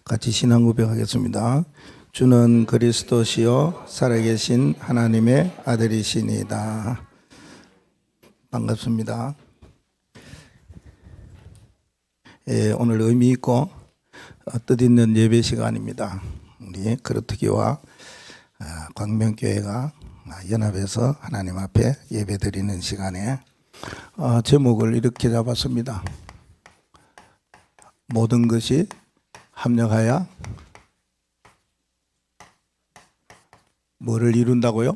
같이 신앙 고백하겠습니다. 주는 그리스도시요 살아계신 하나님의 아들이시니다. 반갑습니다. 오늘 의미 있고 뜻있는 예배 시간입니다. 우리 그루트기와 광명교회가 연합해서 하나님 앞에 예배 드리는 시간에 제목을 이렇게 잡았습니다. 모든 것이 합력하여 뭐를 이룬다고요?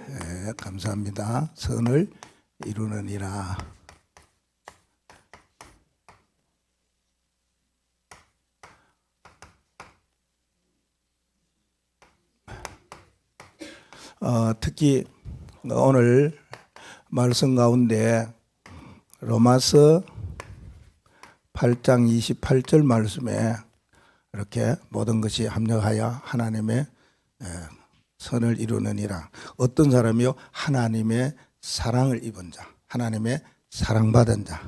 네, 감사합니다. 선을 이루느니라. 특히 오늘 말씀 가운데 로마서 8장 28절 말씀에 이렇게 모든 것이 합력하여 하나님의 선을 이루느니라. 어떤 사람이요? 하나님의 사랑을 입은 자, 하나님의 사랑받은 자,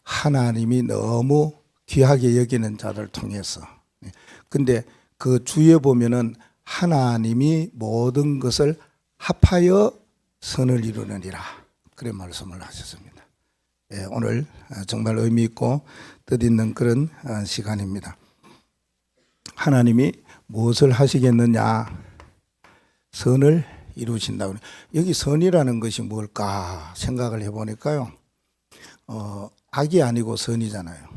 하나님이 너무 귀하게 여기는 자들 통해서. 근데 그 주위에 보면은 하나님이 모든 것을 합하여 선을 이루느니라. 그런 말씀을 하셨습니다. 오늘 정말 의미 있고 뜻있는 그런 시간입니다. 하나님이 무엇을 하시겠느냐? 선을 이루신다고. 여기 선이라는 것이 뭘까 생각을 해보니까요. 악이 아니고 선이잖아요.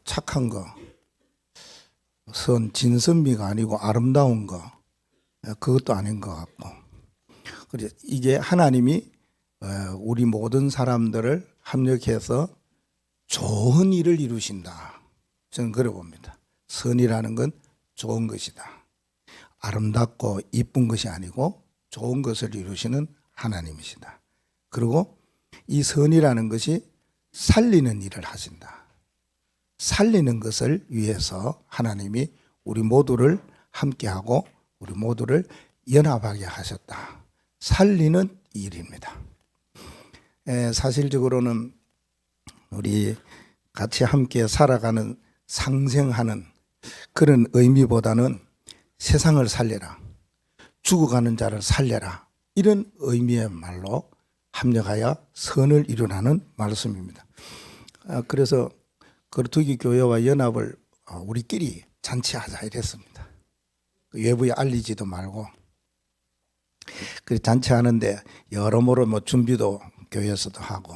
착한 거, 선, 진선미가 아니고 아름다운 거, 그것도 아닌 것 같고. 그래서 이게 하나님이 우리 모든 사람들을 합력해서 좋은 일을 이루신다. 저는 그래 봅니다. 선이라는 건 좋은 것이다. 아름답고 이쁜 것이 아니고 좋은 것을 이루시는 하나님이시다. 그리고 이 선이라는 것이 살리는 일을 하신다. 살리는 것을 위해서 하나님이 우리 모두를 함께하고 우리 모두를 연합하게 하셨다. 살리는 일입니다. 사실적으로는 우리 같이 함께 살아가는 상생하는 그런 의미보다는 세상을 살려라, 죽어가는 자를 살려라, 이런 의미의 말로 합력하여 선을 이루라는 말씀입니다. 그래서 그루트기 교회와 연합을 우리끼리 잔치하자 이랬습니다. 외부에 알리지도 말고. 그 잔치하는데 여러모로 뭐 준비도 교회에서도 하고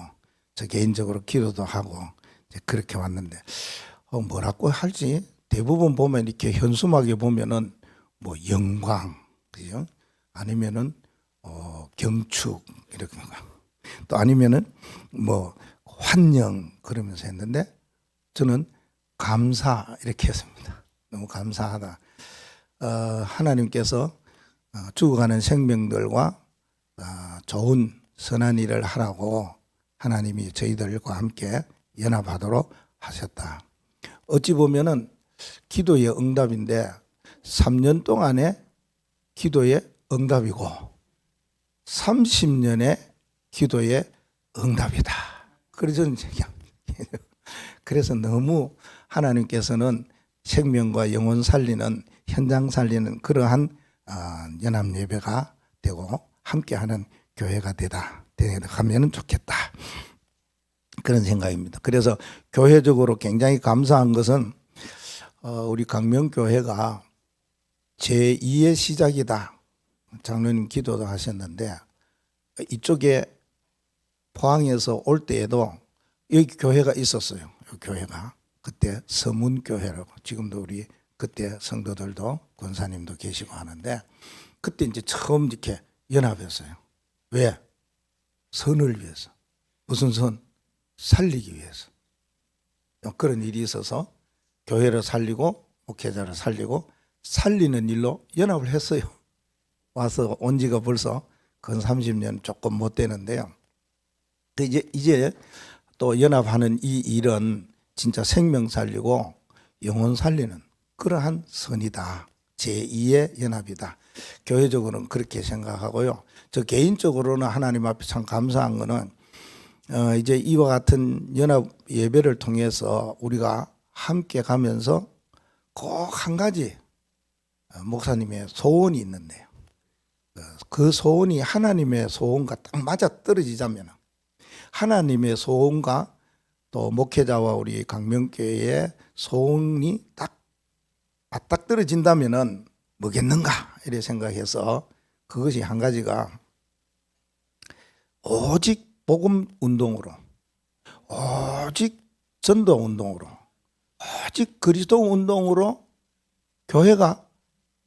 저 개인적으로 기도도 하고 그렇게 왔는데 뭐라고 할지 대부분 보면 이렇게 현수막에 보면은 뭐 영광, 그죠? 아니면은 경축 이렇게 또 아니면은 뭐 환영 그러면서 했는데 저는 감사 이렇게 했습니다. 너무 감사하다. 하나님께서 죽어가는 생명들과 좋은 선한 일을 하라고 하나님이 저희들과 함께 연합하도록 하셨다. 어찌 보면은 기도의 응답인데 3년 동안의 기도의 응답이고 30년의 기도의 응답이다. 그래서 너무 하나님께서는 생명과 영혼 살리는 현장 살리는 그러한 연합 예배가 되고 함께하는 교회가 되면 좋겠다. 그런 생각입니다. 그래서 교회적으로 굉장히 감사한 것은 우리 광명교회가 제2의 시작이다. 장로님 기도도 하셨는데 이쪽에 포항에서 올 때에도 여기 교회가 있었어요. 교회가 그때 서문교회라고, 지금도 우리 그때 성도들도 권사님도 계시고 하는데 그때 이제 처음 이렇게 연합했어요. 왜? 선을 위해서. 무슨 선? 살리기 위해서. 그런 일이 있어서 교회를 살리고 목회자를 살리고 살리는 일로 연합을 했어요. 와서 온 지가 벌써 근 30년 조금 못 되는데요. 이제 또 연합하는 이 일은 진짜 생명 살리고 영혼 살리는 그러한 선이다. 제2의 연합이다. 교회적으로는 그렇게 생각하고요. 저 개인적으로는 하나님 앞에 참 감사한 거는 이제 이와 같은 연합 예배를 통해서 우리가 함께 가면서 꼭 한 가지 목사님의 소원이 있는데요. 그 소원이 하나님의 소원과 딱 맞아 떨어지자면, 하나님의 소원과 또 목회자와 우리 강명교회의 소원이 딱 맞닥 떨어진다면은 뭐겠는가 이렇게 생각해서, 그것이 한 가지가 오직 복음 운동으로, 오직 전도 운동으로, 오직 그리스도 운동으로 교회가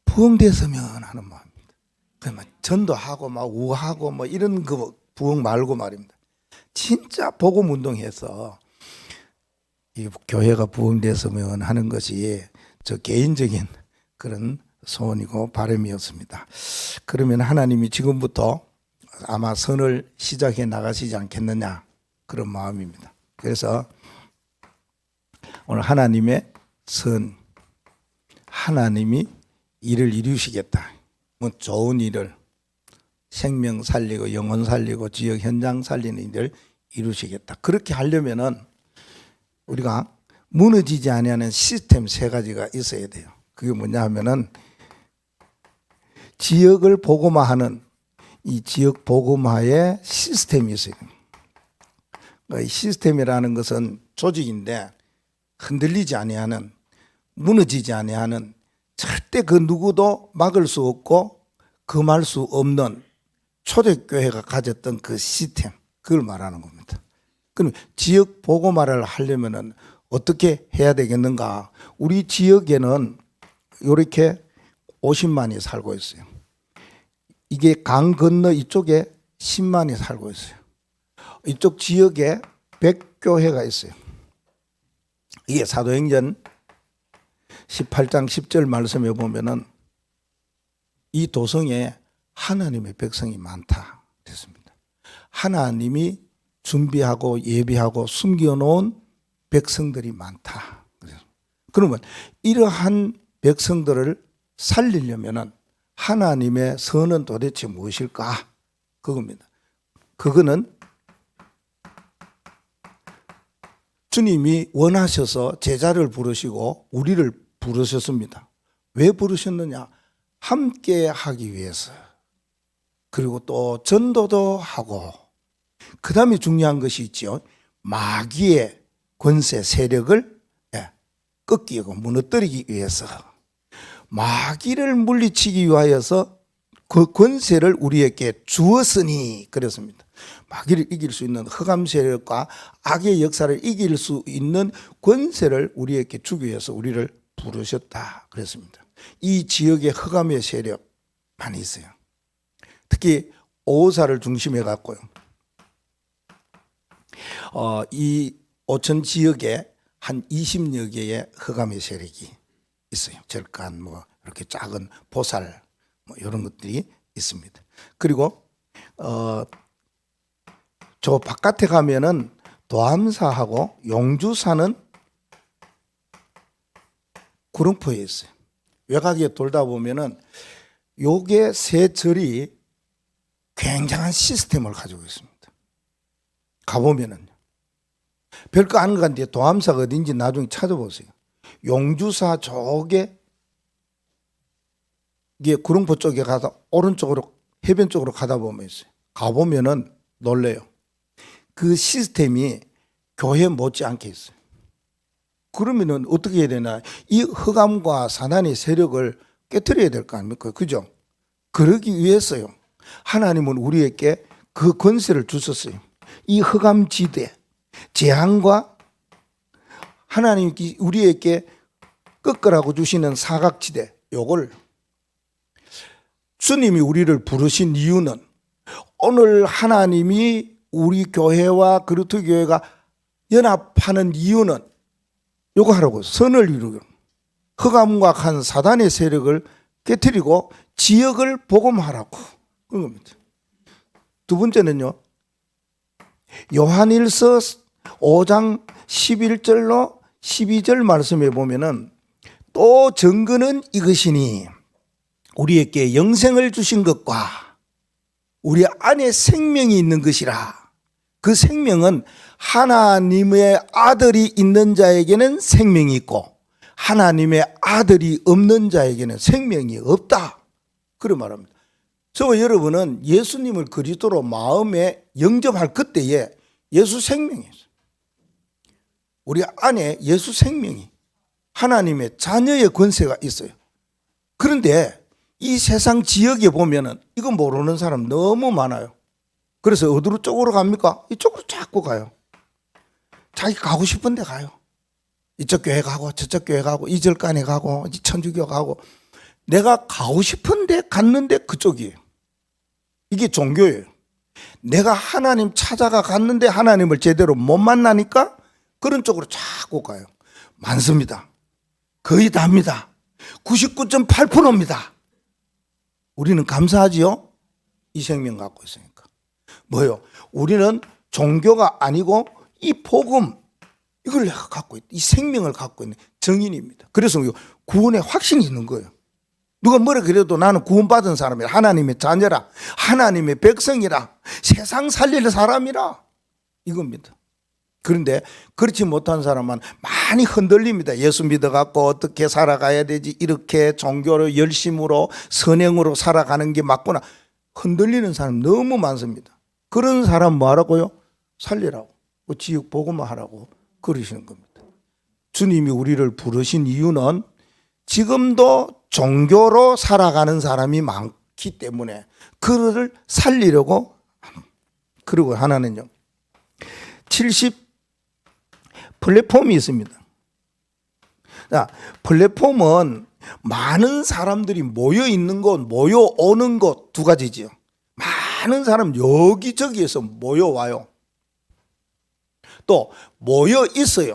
부흥됐으면 하는 마음입니다. 그러면 전도하고 막 우하고 뭐 이런 그 부흥 말고 말입니다. 진짜 복음 운동해서 이 교회가 부흥됐으면 하는 것이 저 개인적인 그런 소원이고 바람이었습니다. 그러면 하나님이 지금부터 아마 선을 시작해 나가시지 않겠느냐, 그런 마음입니다. 그래서 오늘 하나님의 선, 하나님이 일을 이루시겠다. 뭐 좋은 일을, 생명 살리고 영혼 살리고 지역 현장 살리는 일을 이루시겠다. 그렇게 하려면은 우리가 무너지지 아니하는 시스템 3가지가 있어야 돼요. 그게 뭐냐 하면은, 지역을 복음화하는 이 지역 복음화의 시스템이 있어요. 이 시스템이라는 것은 조직인데 흔들리지 아니하는, 무너지지 아니하는, 절대 그 누구도 막을 수 없고 금할 수 없는 초대교회가 가졌던 그 시스템, 그걸 말하는 겁니다. 그럼 지역 복음화를 하려면은 어떻게 해야 되겠는가? 우리 지역에는 이렇게 50만이 살고 있어요. 이게 강 건너 이쪽에 10만이 살고 있어요. 이쪽 지역에 100교회가 있어요. 이게 사도행전 18장 10절 말씀에 보면은 이 도성에 하나님의 백성이 많다 됐습니다. 하나님이 준비하고 예비하고 숨겨놓은 백성들이 많다. 그러면 이러한 백성들을 살리려면은 하나님의 선은 도대체 무엇일까? 그겁니다. 그거는 주님이 원하셔서 제자를 부르시고 우리를 부르셨습니다. 왜 부르셨느냐? 함께 하기 위해서. 그리고 또 전도도 하고, 그 다음에 중요한 것이 있죠. 마귀의 권세 세력을 꺾이고 무너뜨리기 위해서, 마귀를 물리치기 위하여서 그 권세를 우리에게 주었으니 그랬습니다. 마귀를 이길 수 있는 흑암 세력과 악의 역사를 이길 수 있는 권세를 우리에게 주기 위해서 우리를 부르셨다 그랬습니다. 이 지역에 흑암의 세력 많이 있어요. 특히 오사를 중심해 갖고요. 이 오천 지역에 한 20여 개의 흑암의 세력이 있어요. 절간 뭐 이렇게 작은 보살 뭐 이런 것들이 있습니다. 그리고 저 바깥에 가면은 도암사하고 용주사는 구릉포에 있어요. 외곽에 돌다 보면은 요게 세 절이 굉장한 시스템을 가지고 있습니다. 가보면은 별거 아닌 것 같은데 도암사가 어딘지 나중에 찾아보세요. 용주사 쪽에, 이게 구릉포 쪽에 가다 오른쪽으로 해변 쪽으로 가다 보면 있어요. 가보면은 놀래요. 그 시스템이 교회 못지않게 있어요. 그러면은 어떻게 해야 되나? 이 흑암과 사단의 세력을 깨트려야 될 거 아닙니까? 그죠? 그러기 위해서요. 하나님은 우리에게 그 권세를 주셨어요. 이 흑암 지대, 재앙과 하나님이 우리에게 꺾으라고 주시는 사각지대, 요걸 주님이 우리를 부르신 이유는, 오늘 하나님이 우리 교회와 그루트 교회가 연합하는 이유는 요거 하라고, 선을 이루고 흑암과 한 사단의 세력을 깨트리고 지역을 복음하라고 그런 겁니다. 두 번째는요, 요한일서 5장 11절로 12절 말씀에 보면은 또 증거는 이것이니 우리에게 영생을 주신 것과 우리 안에 생명이 있는 것이라. 그 생명은 하나님의 아들이 있는 자에게는 생명이 있고 하나님의 아들이 없는 자에게는 생명이 없다. 그런 말합니다. 저와 여러분은 예수님을 그리스도로 마음에 영접할 그때에 예수 생명이 있어요. 우리 안에 예수 생명이 하나님의 자녀의 권세가 있어요. 그런데 이 세상 지역에 보면은 이거 모르는 사람 너무 많아요. 그래서 어디로 쪽으로 갑니까? 이쪽으로 자꾸 가요. 자기 가고 싶은 데 가요. 이쪽 교회 가고 저쪽 교회 가고 이 절간에 가고 이 천주교 가고 내가 가고 싶은 데 갔는데 그쪽이에요. 이게 종교예요. 내가 하나님 찾아가 갔는데 하나님을 제대로 못 만나니까 그런 쪽으로 자꾸 가요. 많습니다. 거의 다입니다. 99.8%입니다. 우리는 감사하지요? 이 생명 갖고 있으니까. 뭐요? 우리는 종교가 아니고 이 복음, 이걸 내가 갖고 있다. 이 생명을 갖고 있는 정인입니다. 그래서 구원의 확신이 있는 거예요. 누가 뭐라 그래도 나는 구원받은 사람이라, 하나님의 자녀라, 하나님의 백성이라, 세상 살릴 사람이라, 이겁니다. 그런데 그렇지 못한 사람은 많이 흔들립니다. 예수 믿어갖고 어떻게 살아가야 되지, 이렇게 종교로 열심으로 선행으로 살아가는 게 맞구나, 흔들리는 사람 너무 많습니다. 그런 사람 뭐 하라고요? 살리라고, 지역 복음화 하라고 그러시는 겁니다. 주님이 우리를 부르신 이유는 지금도 종교로 살아가는 사람이 많기 때문에 그를 살리려고. 그리고 하나는요, 70 플랫폼이 있습니다. 자, 플랫폼은 많은 사람들이 모여 있는 곳, 모여 오는 곳 두 가지지요. 많은 사람 여기저기에서 모여와요. 또 모여 있어요.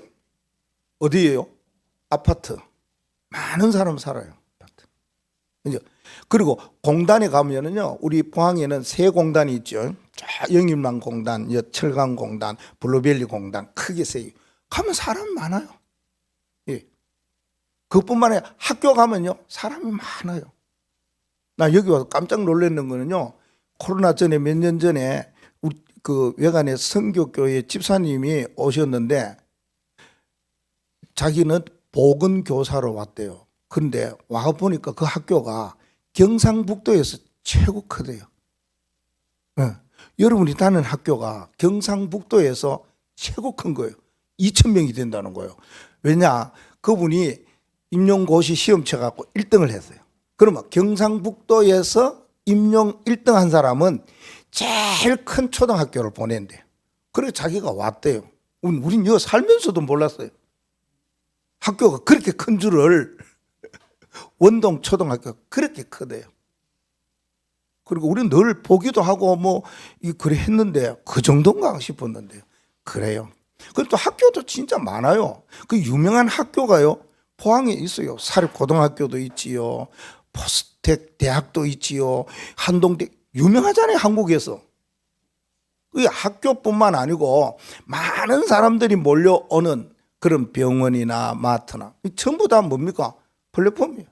어디예요? 아파트. 많은 사람 살아요. 아파트. 그리고 공단에 가면은요, 우리 포항에는 세 공단이 있죠. 영일만 공단, 철강 공단, 블루벨리 공단, 크게 세. 가면 사람 많아요. 예. 그뿐만 아니라 학교 가면요, 사람이 많아요. 나 여기 와서 깜짝 놀랐는 거는요, 코로나 전에 몇 년 전에 우리 그 외관에 성교교회 집사님이 오셨는데 자기는 보건교사로 왔대요. 그런데 와 보니까 그 학교가 경상북도에서 최고 크대요. 네. 여러분이 다니는 학교가 경상북도에서 최고 큰 거예요. 2,000명이 된다는 거예요. 왜냐? 그분이 임용고시 시험 쳐갖고 1등을 했어요. 그러면 경상북도에서 임용 1등 한 사람은 제일 큰 초등학교를 보낸대요. 그래서 자기가 왔대요. 우린 여기 살면서도 몰랐어요. 학교가 그렇게 큰 줄을. 원동 초등학교가 그렇게 크대요. 그리고 우리는 늘 보기도 하고 그래 했는데 그 정도인가 싶었는데요. 그래요. 그리고 또 학교도 진짜 많아요. 그 유명한 학교가요, 포항에 있어요. 사립고등학교도 있지요, 포스텍 대학도 있지요, 한동대, 유명하잖아요, 한국에서. 그 학교뿐만 아니고 많은 사람들이 몰려오는 그런 병원이나 마트나 전부 다 뭡니까? 플랫폼이에요.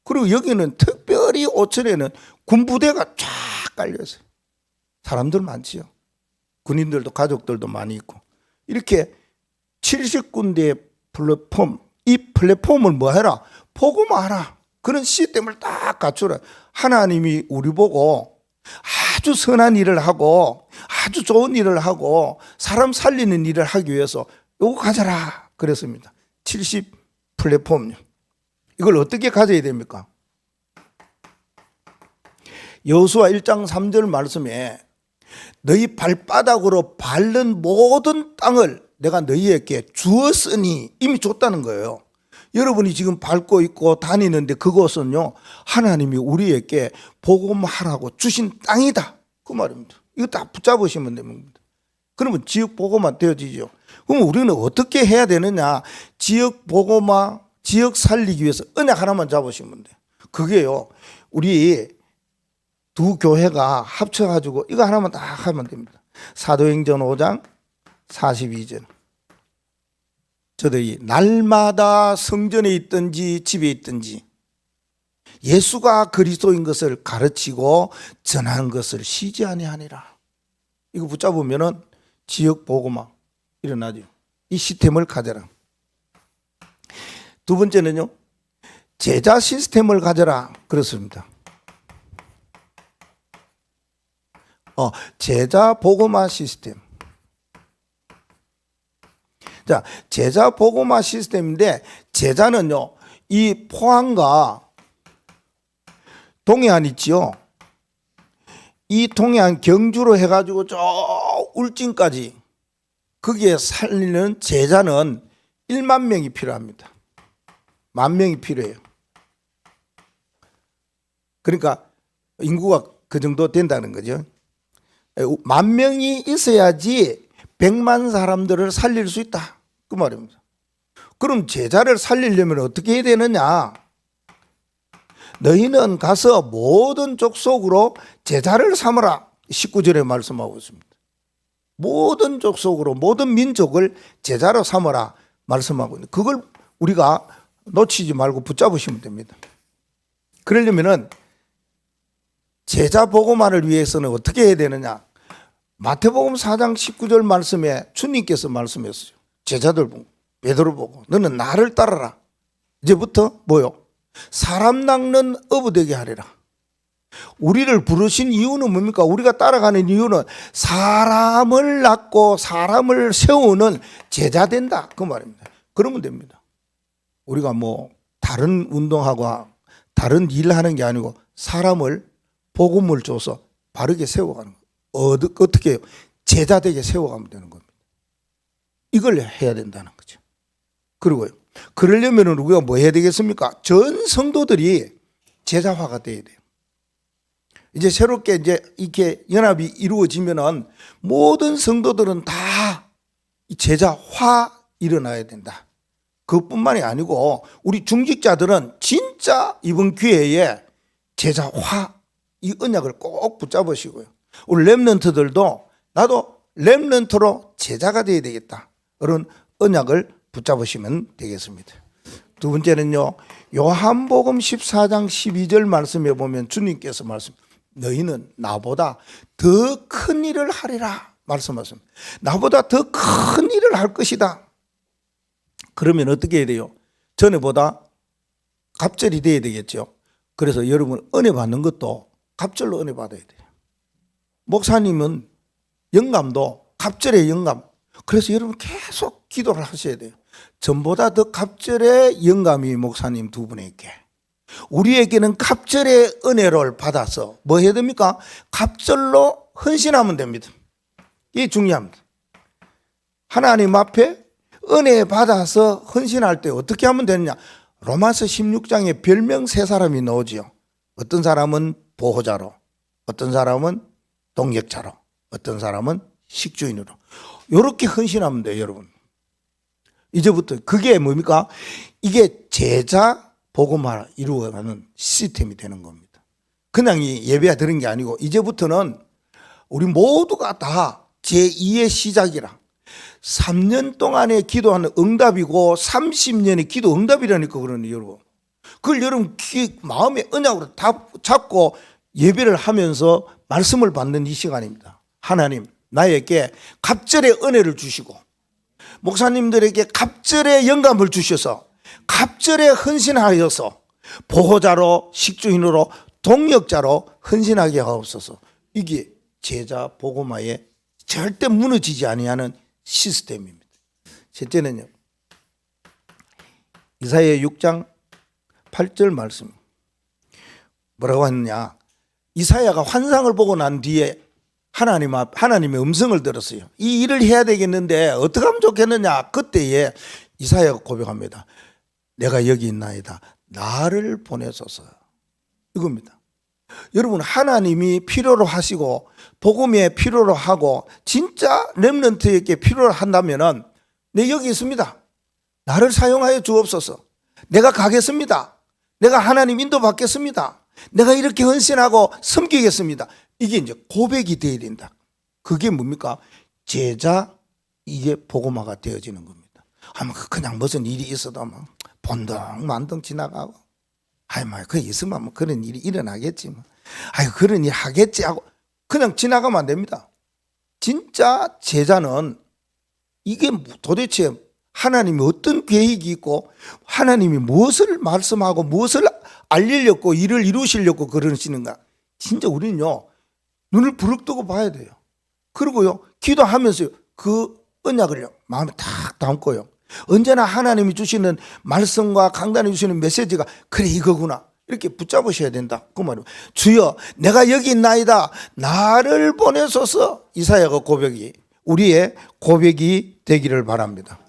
그리고 여기는 특별히 오천에는 군부대가 쫙 깔려있어요. 사람들 많지요. 군인들도 가족들도 많이 있고. 이렇게 70군데의 플랫폼, 이 플랫폼을 뭐 해라? 복음화하라. 그런 시스템을 딱 갖추라. 하나님이 우리 보고 아주 선한 일을 하고 아주 좋은 일을 하고 사람 살리는 일을 하기 위해서 요거 가져라 그랬습니다. 70 플랫폼. 이걸 어떻게 가져야 됩니까? 여호수아 1장 3절 말씀에 너희 발바닥으로 밟는 모든 땅을 내가 너희에게 주었으니, 이미 줬다는 거예요. 여러분이 지금 밟고 있고 다니는데 그것은요, 하나님이 우리에게 복음하라고 주신 땅이다, 그 말입니다. 이거 다 붙잡으시면 됩니다. 그러면 지역 복음화 되어지죠. 그럼 우리는 어떻게 해야 되느냐? 지역 복음화, 지역 살리기 위해서 언약 하나만 잡으시면 돼요. 그게요, 우리 두 교회가 합쳐가지고 이거 하나만 딱 하면 됩니다. 사도행전 5장 42절. 저들이 날마다 성전에 있든지 집에 있든지 예수가 그리스도인 것을 가르치고 전하는 것을 쉬지 아니하니라. 이거 붙잡으면은 지역 복음화 일어나죠. 이 시스템을 가져라. 두 번째는요, 제자 시스템을 가져라. 그렇습니다. 제자 복음화 시스템. 자, 제자 복음화 시스템인데, 제자는요, 이 포항과 동해안 있지요. 이 동해안 경주로 해가지고 저 울진까지 거기에 살리는 제자는 1만 명이 필요합니다. 10,000명이 필요해요. 그러니까 인구가 그 정도 된다는 거죠. 10,000명이 있어야지 100만 사람들을 살릴 수 있다. 그 말입니다. 그럼 제자를 살리려면 어떻게 해야 되느냐? 너희는 가서 모든 족속으로 제자를 삼으라. 19절에 말씀하고 있습니다. 모든 족속으로 모든 민족을 제자로 삼으라 말씀하고 있는데, 그걸 우리가 놓치지 말고 붙잡으시면 됩니다. 그러려면은 제자 복음화를 위해서는 어떻게 해야 되느냐? 마태복음 4장 19절 말씀에 주님께서 말씀했어요. 제자들 보고, 베드로 보고, 너는 나를 따르라. 이제부터 뭐요? 사람 낚는 어부 되게 하리라. 우리를 부르신 이유는 뭡니까? 우리가 따라가는 이유는 사람을 낳고 사람을 세우는 제자 된다. 그 말입니다. 그러면 됩니다. 우리가 뭐 다른 운동하고 다른 일 하는 게 아니고 사람을 복음을 줘서 바르게 세워가는 거예요. 어떻게 해요? 제자 되게 세워가면 되는 겁니다. 이걸 해야 된다는 거죠. 그리고요, 그러려면 우리가 뭐 해야 되겠습니까? 전 성도들이 제자화가 돼야 돼요. 이제 새롭게 이제 이렇게 연합이 이루어지면은 모든 성도들은 다 제자화 일어나야 된다. 그것뿐만이 아니고 우리 중직자들은 진짜 이번 기회에 제자화 이 언약을 꼭 붙잡으시고요. 우리 렘넌트들도 나도 렘넌트로 제자가 되어야 되겠다. 그런 언약을 붙잡으시면 되겠습니다. 두 번째는요, 요한복음 14장 12절 말씀에 보면 주님께서 너희는 나보다 더 큰 일을 하리라 말씀하십니다. 나보다 더 큰 일을 할 것이다. 그러면 어떻게 해야 돼요? 전에보다 갑절이 돼야 되겠죠. 그래서 여러분 은혜 받는 것도 갑절로 은혜 받아야 돼요. 목사님은 영감도 갑절의 영감. 그래서 여러분 계속 기도를 하셔야 돼요. 전보다 더 갑절의 영감이 목사님 두 분에게, 우리에게는 갑절의 은혜를 받아서 뭐 해야 됩니까? 갑절로 헌신하면 됩니다. 이게 중요합니다. 하나님 앞에 은혜 받아서 헌신할 때 어떻게 하면 되느냐? 로마서 16장에 별명 세 사람이 나오지요. 어떤 사람은 보호자로, 어떤 사람은 동역자로, 어떤 사람은 식주인으로. 이렇게 헌신하면 돼요, 여러분. 이제부터 그게 뭡니까? 이게 제자 복음화 이루어가는 시스템이 되는 겁니다. 그냥 예배가 드는 게 아니고 이제부터는 우리 모두가 다 제2의 시작이라. 3년 동안의 기도하는 응답이고 30년의 기도 응답이라니까. 그러니 여러분, 그걸 여러분 마음의 언약으로 다 잡고 예배를 하면서 말씀을 받는 이 시간입니다. 하나님 나에게 갑절의 은혜를 주시고 목사님들에게 갑절의 영감을 주셔서 갑절에 헌신하여서 보호자로, 식주인으로, 동역자로 헌신하게 하옵소서. 이게 제자 복음화에 절대 무너지지 아니하는 시스템입니다. 셋째는요, 이사야 6장 8절 말씀. 뭐라고 했느냐? 이사야가 환상을 보고 난 뒤에 하나님의 음성을 들었어요. 이 일을 해야 되겠는데 어떻게 하면 좋겠느냐? 그때에 이사야가 고백합니다. 내가 여기 있나이다. 나를 보내소서. 이겁니다. 여러분, 하나님이 필요로 하시고 복음에 필요로 하고 진짜 렘넌트에게 필요로 한다면은 내 여기 있습니다. 나를 사용하여 주옵소서. 내가 가겠습니다. 내가 하나님 인도 받겠습니다. 내가 이렇게 헌신하고 섬기겠습니다. 이게 이제 고백이 되어야 된다. 그게 뭡니까? 제자, 이게 복음화가 되어지는 겁니다. 아마 그냥 무슨 일이 있어도 막 본덩만덩 지나가고, 아이 뭐 그 있으면 뭐 그런 일이 일어나겠지 뭐. 아이 그런 일 하겠지 하고 그냥 지나가면 안 됩니다. 진짜 제자는 이게 도대체 하나님이 어떤 계획이 있고 하나님이 무엇을 말씀하고 무엇을 알리려고 일을 이루시려고 그러시는가. 진짜 우리는요 눈을 부릅뜨고 봐야 돼요. 그리고요 기도하면서 그 언약을요 마음에 탁 담고요. 언제나 하나님이 주시는 말씀과 강단에 주시는 메시지가 그래 이거구나 이렇게 붙잡으셔야 된다. 그 말이에요. 주여 내가 여기 있나이다. 나를 보내소서. 이사야가 고백이 우리의 고백이 되기를 바랍니다.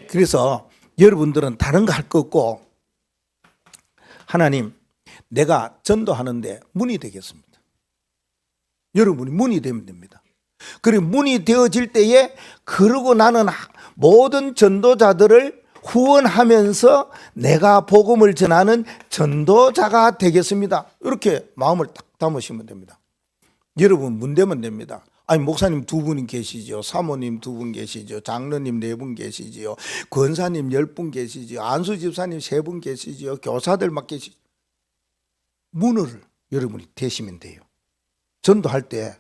그래서 여러분들은 다른 거 할 거 없고 하나님 내가 전도하는데 문이 되겠습니다. 여러분이 문이 되면 됩니다. 그리고 문이 되어질 때에 그러고 나는 모든 전도자들을 후원하면서 내가 복음을 전하는 전도자가 되겠습니다. 이렇게 마음을 딱 담으시면 됩니다. 여러분 문대면 됩니다. 아니 목사님 2분 계시죠. 사모님 2분 계시죠. 장로님 4분 계시지요. 권사님 10분 계시지요. 안수 집사님 3분 계시지요. 교사들 막 계시죠. 문을 여러분이 대시면 돼요. 전도할 때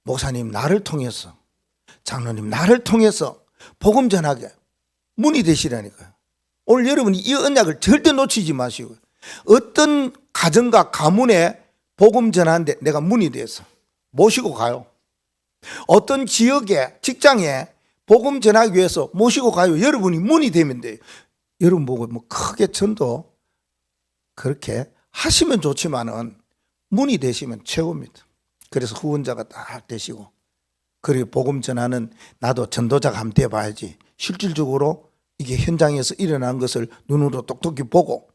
목사님 나를 통해서 장로님 나를 통해서 복음 전하게 문이 되시라니까요. 오늘 여러분이 이 언약을 절대 놓치지 마시고 어떤 가정과 가문에 복음 전하는데 내가 문이 돼서 모시고 가요. 어떤 지역에 직장에 복음 전하기 위해서 모시고 가요. 여러분이 문이 되면 돼요. 여러분 보고 뭐 크게 전도 그렇게 하시면 좋지만은 문이 되시면 최고입니다. 그래서 후원자가 딱 되시고 그리고 복음 전하는 나도 전도자가 한번 돼봐야지. 실질적으로 이게 현장에서 일어난 것을 눈으로 똑똑히 보고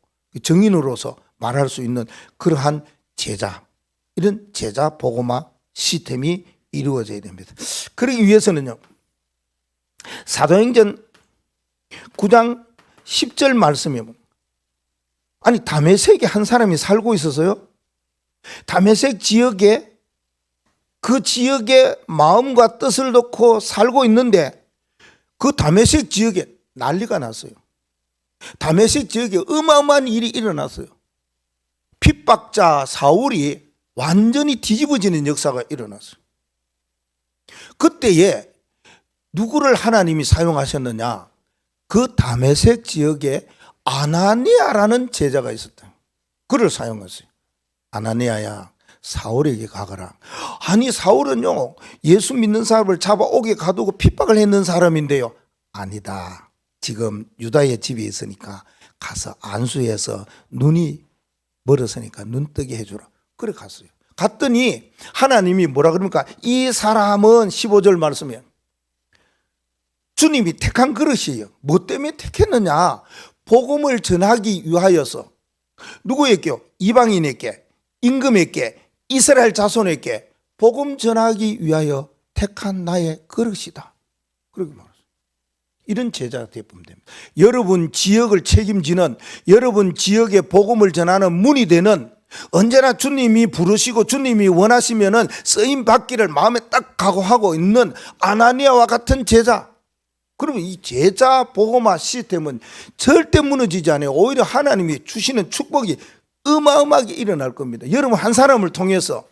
증인으로서 말할 수 있는 그러한 제자, 이런 제자 복음화 시스템이 이루어져야 됩니다. 그러기 위해서는요 사도행전 9장 10절 말씀이 아니 다메섹에 한 사람이 살고 있어서요 다메섹 지역에 그 지역의 마음과 뜻을 놓고 살고 있는데 그 다메섹 지역에 난리가 났어요. 다메섹 지역에 어마어마한 일이 일어났어요. 핍박자 사울이 완전히 뒤집어지는 역사가 일어났어요. 그때에 누구를 하나님이 사용하셨느냐? 그 다메섹 지역에 아나니아라는 제자가 있었다. 그를 사용했어요. 아나니아야 사울에게 가거라. 아니 사울은요 예수 믿는 사람을 잡아오게 가두고 핍박을 했는 사람인데요. 아니다. 지금 유다의 집에 있으니까 가서 안수해서 눈이 멀었으니까 눈뜨게 해주라. 그래 갔어요. 갔더니 하나님이 뭐라 그럽니까? 이 사람은 15절 말씀이에요. 주님이 택한 그릇이에요. 뭐 때문에 택했느냐? 복음을 전하기 위하여서 누구에게요? 이방인에게, 임금에게, 이스라엘 자손에게 복음 전하기 위하여 택한 나의 그릇이다. 그렇게 말했어요. 이런 제자가 되면 됩니다. 여러분 지역을 책임지는, 여러분 지역에 복음을 전하는 문이 되는, 언제나 주님이 부르시고 주님이 원하시면은 쓰임 받기를 마음에 딱 각오하고 있는 아나니아와 같은 제자. 그러면 이 제자 복음화 시스템은 절대 무너지지 않아요. 오히려 하나님이 주시는 축복이 어마어마하게 일어날 겁니다. 여러분 한 사람을 통해서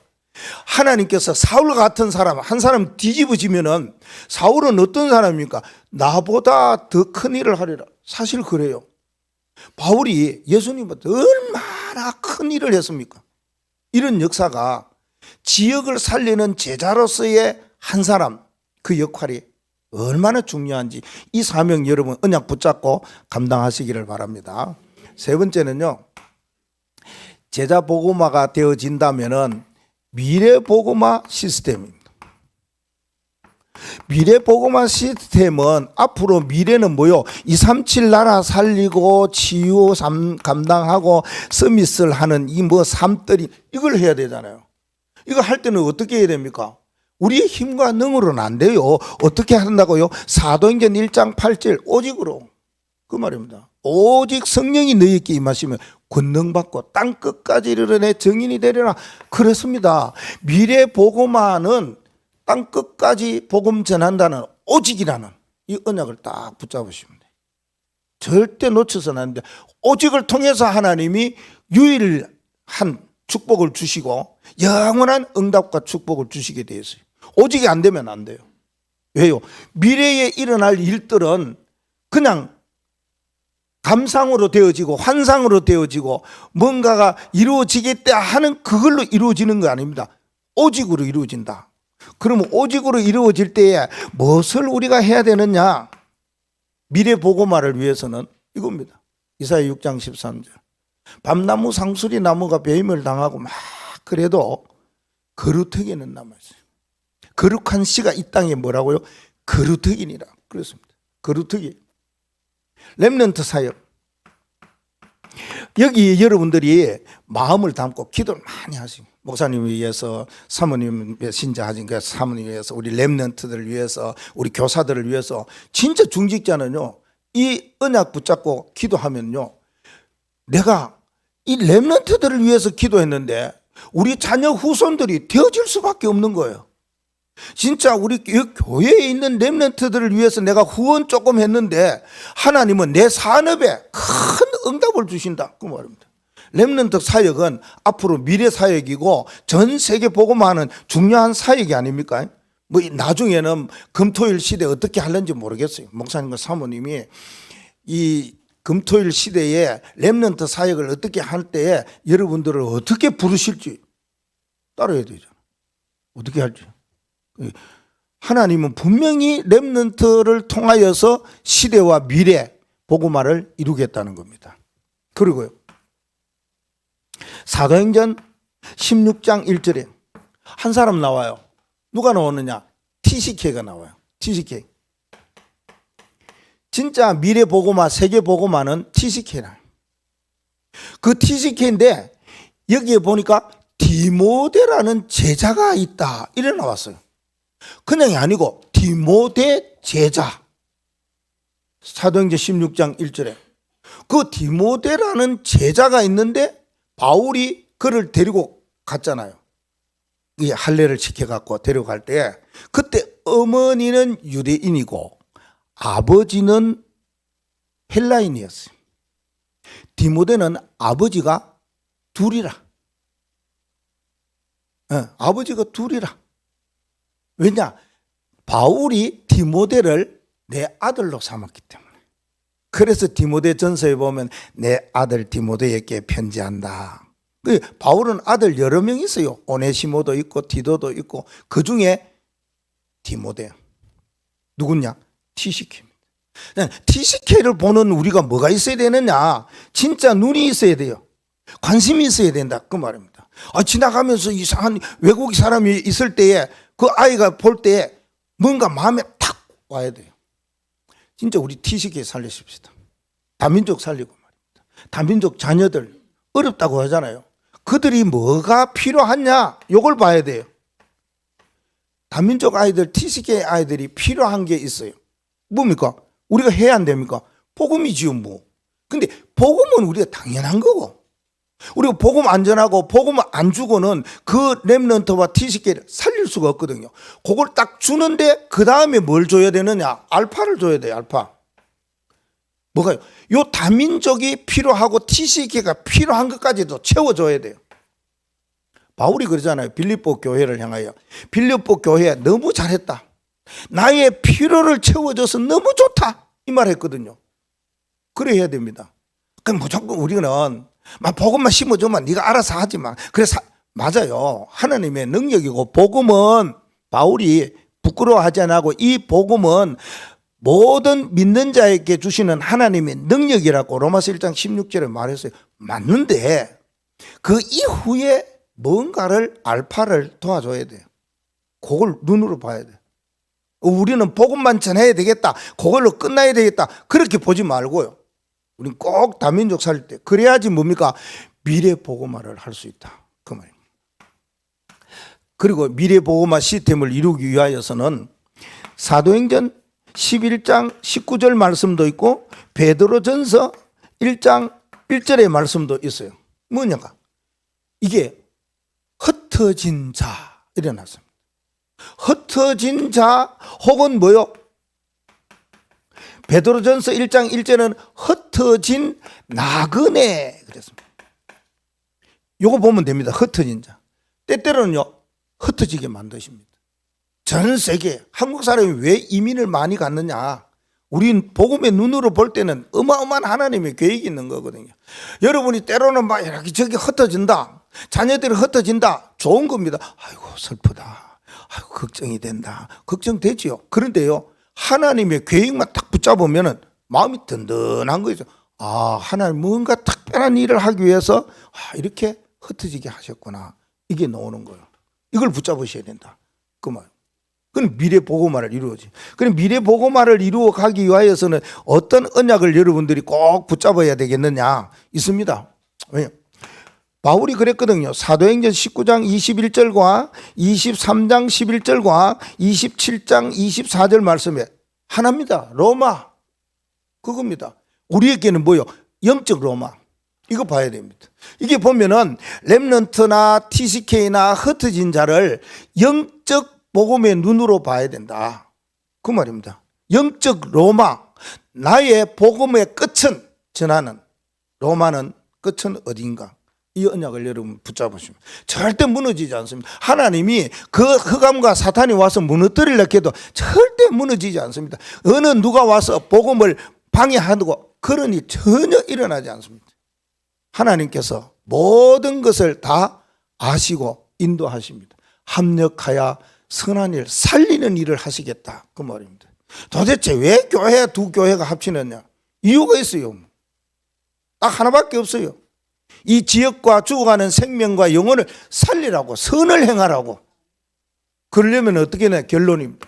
하나님께서 사울 같은 사람 한 사람 뒤집어지면은 사울은 어떤 사람입니까? 나보다 더 큰 일을 하리라. 사실 그래요. 바울이 예수님보다 얼마나 큰 일을 했습니까? 이런 역사가 지역을 살리는 제자로서의 한 사람, 그 역할이 얼마나 중요한지 이 사명 여러분 언약 붙잡고 감당하시기를 바랍니다. 세 번째는요, 제자 복음화가 되어진다면은 미래 복음화 시스템입니다. 미래 복음화 시스템은 앞으로 미래는 뭐요? 237 나라 살리고 치유 감당하고 서비스를 하는 이 뭐 삶들이 이걸 해야 되잖아요. 이거 할 때는 어떻게 해야 됩니까? 우리의 힘과 능으로는 안 돼요. 어떻게 한다고요? 사도행전 1장 8절 오직으로 그 말입니다. 오직 성령이 너희에게 임하시면 권능받고 땅 끝까지 이르러내 정인이 되리라. 그렇습니다. 미래 복음화는 땅 끝까지 복음 전한다는 오직이라는 이 언약을 딱 붙잡으시면 돼요. 절대 놓쳐서는 안 돼. 오직을 통해서 하나님이 유일한 축복을 주시고 영원한 응답과 축복을 주시게 되어 있어요. 오직이 안 되면 안 돼요. 왜요? 미래에 일어날 일들은 그냥 감상으로 되어지고 환상으로 되어지고 뭔가가 이루어지겠다 하는 그걸로 이루어지는 거 아닙니다. 오직으로 이루어진다. 그러면 오직으로 이루어질 때에 무엇을 우리가 해야 되느냐? 미래 보고마를 위해서는 이겁니다. 이사야 6장 13절. 밤나무 상수리 나무가 배임을 당하고 막 그래도 거루터기는 남아있어요. 거룩한 씨가 이 땅에 뭐라고요? 거루터기니라 그랬습니다. 거루터기. 렘넌트 사역. 여기 여러분들이 마음을 담고 기도를 많이 하시고 목사님을 위해서, 사모님 신자하니까 사모님 위해서, 우리 렘넌트들을 위해서, 우리 교사들을 위해서. 진짜 중직자는요, 이 언약 붙잡고 기도하면요, 내가 이 렘넌트들을 위해서 기도했는데 우리 자녀 후손들이 되어질 수밖에 없는 거예요. 진짜 우리 교회에 있는 렘넌트들을 위해서 내가 후원 조금 했는데 하나님은 내 산업에 큰 응답을 주신다 그 말입니다. 렘넌트 사역은 앞으로 미래 사역이고 전 세계 복음화하는 중요한 사역이 아닙니까? 뭐 나중에는 금토일 시대 어떻게 하는지 모르겠어요. 목사님과 사모님이 이 금토일 시대에 렘넌트 사역을 어떻게 할 때에 여러분들을 어떻게 부르실지 따라야 되잖아요. 어떻게 할지. 하나님은 분명히 렘넌트를 통하여서 시대와 미래 복음화를 이루겠다는 겁니다. 그리고요, 사도행전 16장 1절에 한 사람 나와요. 누가 나오느냐? TCK가 나와요. TCK. 진짜 미래 복음화, 세계 복음화는 TCK라. 그 TCK인데 여기에 보니까 디모데라는 제자가 있다 이래 나왔어요. 그냥이 아니고 디모데 제자. 사도행전 16장 1절에 그 디모데라는 제자가 있는데 바울이 그를 데리고 갔잖아요. 이 할례를 지켜갖고 데려갈 때 그때 어머니는 유대인이고 아버지는 헬라인이었어요. 디모데는 아버지가 둘이라. 아버지가 둘이라. 왜냐? 바울이 디모데를 내 아들로 삼았기 때문에. 그래서 디모데 전서에 보면 내 아들 디모데에게 편지한다. 바울은 아들 여러 명 있어요. 오네시모도 있고 디도도 있고 그 중에 디모데. 누구냐? TCK입니다. TCK를 보는 우리가 뭐가 있어야 되느냐? 진짜 눈이 있어야 돼요. 관심이 있어야 된다 그 말입니다. 지나가면서 이상한 외국 사람이 있을 때에 그 아이가 볼 때 뭔가 마음에 탁 와야 돼요. 진짜 우리 TCK 살리십시다. 다민족 살리고 말입니다. 다민족 자녀들 어렵다고 하잖아요. 그들이 뭐가 필요하냐 요걸 봐야 돼요. 다민족 아이들, TCK 아이들이 필요한 게 있어요. 뭡니까? 우리가 해야 안 됩니까? 복음이지요 뭐. 근데 복음은 우리가 당연한 거고 우리가 복음 안 전하고 복음 안 주고는 그 렘넌트와 TCK를 살릴 수가 없거든요. 그걸 딱 주는데 그 다음에 뭘 줘야 되느냐? 알파를 줘야 돼요. 알파. 뭐가요? 요 다민족이 필요하고 TCK가 필요한 것까지도 채워줘야 돼요. 바울이 그러잖아요. 빌립보 교회를 향하여 빌립보 교회 너무 잘했다. 나의 필요를 채워줘서 너무 좋다. 이 말 했거든요. 그래 해야 됩니다. 그럼 무조건 우리는 막 복음만 심어주면 네가 알아서 하지 마. 그래서 맞아요. 하나님의 능력이고 복음은 바울이 부끄러워하지 않고 이 복음은 모든 믿는 자에게 주시는 하나님의 능력이라고 로마서 1장 16절에 말했어요. 맞는데 그 이후에 뭔가를 알파를 도와줘야 돼요. 그걸 눈으로 봐야 돼요. 우리는 복음만 전해야 되겠다. 그걸로 끝나야 되겠다. 그렇게 보지 말고요. 우리는 꼭 다민족 살릴 때 그래야지 뭡니까? 미래 복음화를 할 수 있다. 그 말입니다. 그리고 미래 복음화 시스템을 이루기 위하여서는 사도행전 11장 19절 말씀도 있고 베드로전서 1장 1절의 말씀도 있어요. 뭐냐가? 이게 흩어진 자 일어났습니다. 흩어진 자 혹은 뭐요? 베드로전서 1장 1절은 흩어진 나그네 그랬습니다. 요거 보면 됩니다. 흩어진 자. 때때로는요 흩어지게 만드십니다. 전 세계 한국 사람이 왜 이민을 많이 갔느냐? 우린 복음의 눈으로 볼 때는 어마어마한 하나님의 계획이 있는 거거든요. 여러분이 때로는 막 이렇게 저기 흩어진다, 자녀들이 흩어진다, 좋은 겁니다. 아이고 슬프다, 아이고 걱정이 된다, 걱정되지요. 그런데요, 하나님의 계획만 딱 붙잡으면은 마음이 든든한 거죠. 아, 하나님 뭔가 특별한 일을 하기 위해서 이렇게 흩어지게 하셨구나. 이게 나오는 거예요. 이걸 붙잡으셔야 된다. 그 말. 그건 미래 복음화를 이루어지. 그럼 미래 복음화를 이루어 가기 위하여서는 어떤 언약을 여러분들이 꼭 붙잡아야 되겠느냐? 있습니다. 왜요? 바울이 그랬거든요. 사도행전 19장 21절과 23장 11절과 27장 24절 말씀에 하나입니다. 로마. 그겁니다. 우리에게는 뭐요? 영적 로마. 이거 봐야 됩니다. 이게 보면은 렘넌트나 TCK나 흩어진 자를 영적 복음의 눈으로 봐야 된다. 그 말입니다. 영적 로마. 나의 복음의 끝은 전하는 로마는 끝은 어딘가. 이 언약을 여러분 붙잡으시면 절대 무너지지 않습니다. 하나님이 그 흑암과 사탄이 와서 무너뜨리려 해도 절대 무너지지 않습니다. 어느 누가 와서 복음을 방해하고 그런 일 전혀 일어나지 않습니다. 하나님께서 모든 것을 다 아시고 인도하십니다. 합력하여 선한 일, 살리는 일을 하시겠다. 그 말입니다. 도대체 왜 두 교회가 합치느냐? 이유가 있어요. 딱 하나밖에 없어요. 이 지역과 죽어가는 생명과 영혼을 살리라고, 선을 행하라고. 그러려면 어떻게 해야 결론입니다.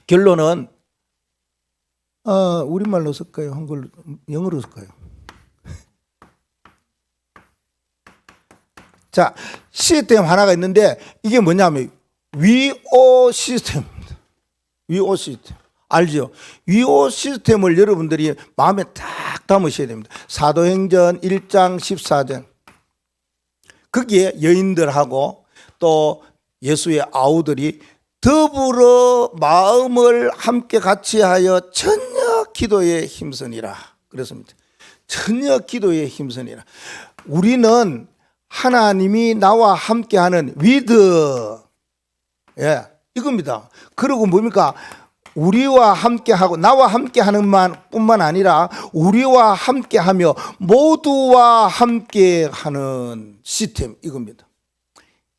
결론은 우리말로 쓸까요? 한글, 영어로 쓸까요? 자, 시스템 하나가 있는데 이게 뭐냐면 위오 시스템입니다. 위오 시스템. 알죠? 위오 시스템을 여러분들이 마음에 딱 담으셔야 됩니다. 사도행전 1장 14절. 거기에 여인들하고 또 예수의 아우들이 더불어 마음을 함께 같이 하여 전혀 기도에 힘쓰니라. 그렇습니다. 전혀 기도에 힘쓰니라. 우리는 하나님이 나와 함께하는 위드, 예, 이겁니다. 그리고 뭡니까? 우리와 함께하고 나와 함께하는 뿐만 아니라 우리와 함께하며 모두와 함께하는 시스템, 이겁니다.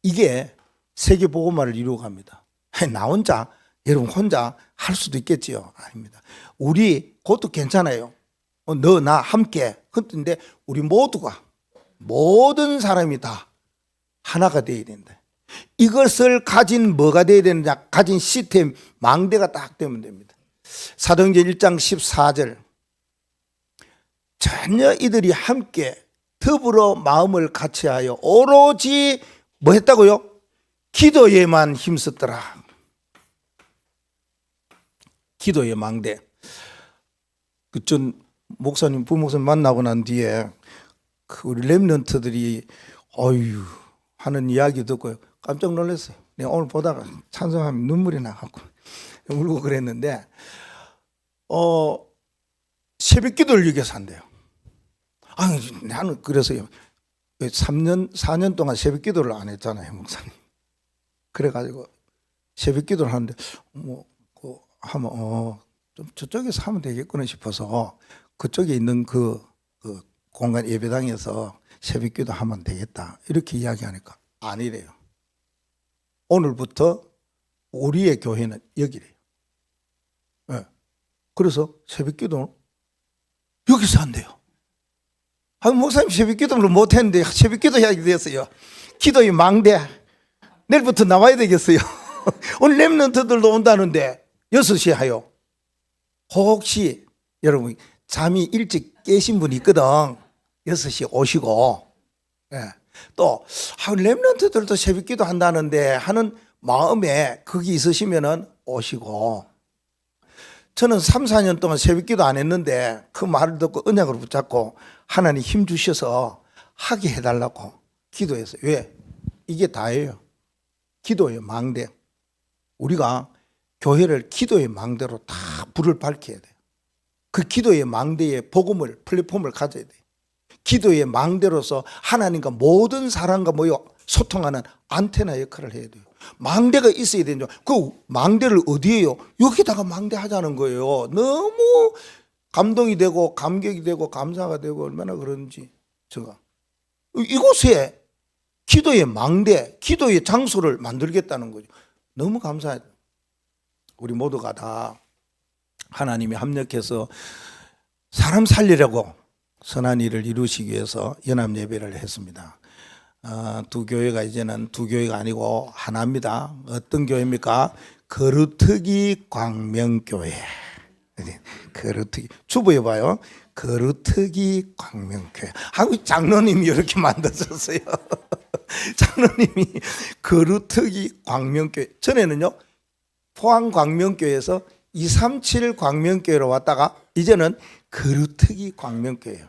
이게 세계 복음화를 이루어갑니다. 나 혼자, 여러분 혼자 할 수도 있겠지요. 아닙니다. 우리 그것도 괜찮아요. 너 나 함께. 근데 우리 모두가, 모든 사람이 다 하나가 되어야 된다. 이것을 가진 뭐가 되어야 되느냐? 가진 시스템, 망대가 딱 되면 됩니다. 사도행전 1장 14절. 전혀 이들이 함께 더불어 마음을 같이하여 오로지 뭐 했다고요? 기도에만 힘썼더라. 기도의 망대. 전 목사님, 부목사님 만나고 난 뒤에 우리 렘넌트들이 어휴 하는 이야기 듣고 깜짝 놀랐어요. 내가 오늘 보다가 찬송하면 눈물이 나갖고 울고 그랬는데 새벽 기도를 위해서 한대요. 아니 나는 그래서요. 4년 동안 새벽 기도를 안 했잖아요, 목사님. 그래가지고 새벽 기도를 하는데 하면 좀 저쪽에서 하면 되겠구나 싶어서 그쪽에 있는 그 공간 예배당에서 새벽 기도 하면 되겠다 이렇게 이야기하니까 아니래요. 오늘부터 우리의 교회는 여기래요. 네. 그래서 새벽 기도는 여기서 한대요. 목사님 새벽 기도를 못했는데 새벽 기도 해야 됐어요. 기도의 망대. 내일부터 나와야 되겠어요. 오늘 렘넌트들도 온다는데 6시에 하요. 혹시 여러분 잠이 일찍 깨신 분이 있거든. 6시에 오시고, 예. 또 렘넌트들도 새벽 기도 한다는데 하는 마음에 거기 있으시면은 오시고. 저는 3, 4년 동안 새벽 기도 안 했는데 그 말을 듣고 언약을 붙잡고 하나님 힘 주셔서 하게 해달라고 기도했어요. 왜? 이게 다예요. 기도의 망대. 우리가 교회를 기도의 망대로 다 불을 밝혀야 돼요. 그 기도의 망대에 복음을, 플랫폼을 가져야 돼요. 기도의 망대로서 하나님과 모든 사람과 모여 소통하는 안테나 역할을 해야 돼요. 망대가 있어야 되죠. 그 망대를 어디에요? 여기다가 망대하자는 거예요. 너무 감동이 되고 감격이 되고 감사가 되고 얼마나 그런지 제가 이곳에 기도의 망대, 기도의 장소를 만들겠다는 거죠. 너무 감사해요. 우리 모두가 다 하나님이 합력해서 사람 살리려고 선한 일을 이루시기 위해서 연합 예배를 했습니다. 두 교회가 이제는 두 교회가 아니고 하나입니다. 어떤 교회입니까? 거루터기 광명교회. 거루터기 주부해봐요. 거루터기 광명교회. 한국 장로님이 이렇게 만드셨어요. 장로님이 거루터기 광명교회. 전에는요 포항 광명교회에서 237 광명교회로 왔다가 이제는 거루터기 광명교회예요.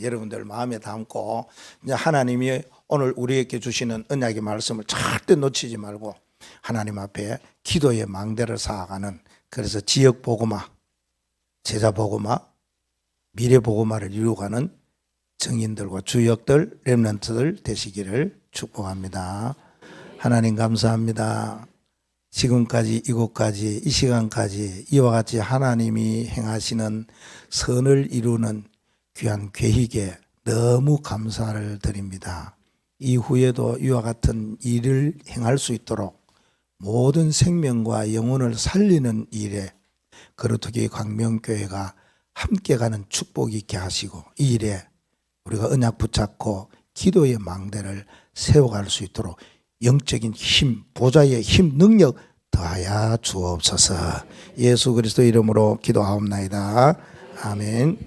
여러분들 마음에 담고 이제 하나님이 오늘 우리에게 주시는 언약의 말씀을 절대 놓치지 말고 하나님 앞에 기도의 망대를 쌓아가는, 그래서 지역 복음화, 제자 복음화, 미래 복음화를 이루어가는 정인들과 주역들, 렘넌트들 되시기를 축복합니다. 하나님 감사합니다. 지금까지 이곳까지 이 시간까지 이와 같이 하나님이 행하시는 선을 이루는 귀한 계획에 너무 감사를 드립니다. 이후에도 이와 같은 일을 행할 수 있도록 모든 생명과 영혼을 살리는 일에 거루터기 광명교회가 함께 가는 축복이 있게 하시고, 이 일에 우리가 언약 붙잡고 기도의 망대를 세워갈 수 있도록 영적인 힘, 보좌의 힘, 능력 더하여 주옵소서. 예수 그리스도 이름으로 기도하옵나이다. 아멘.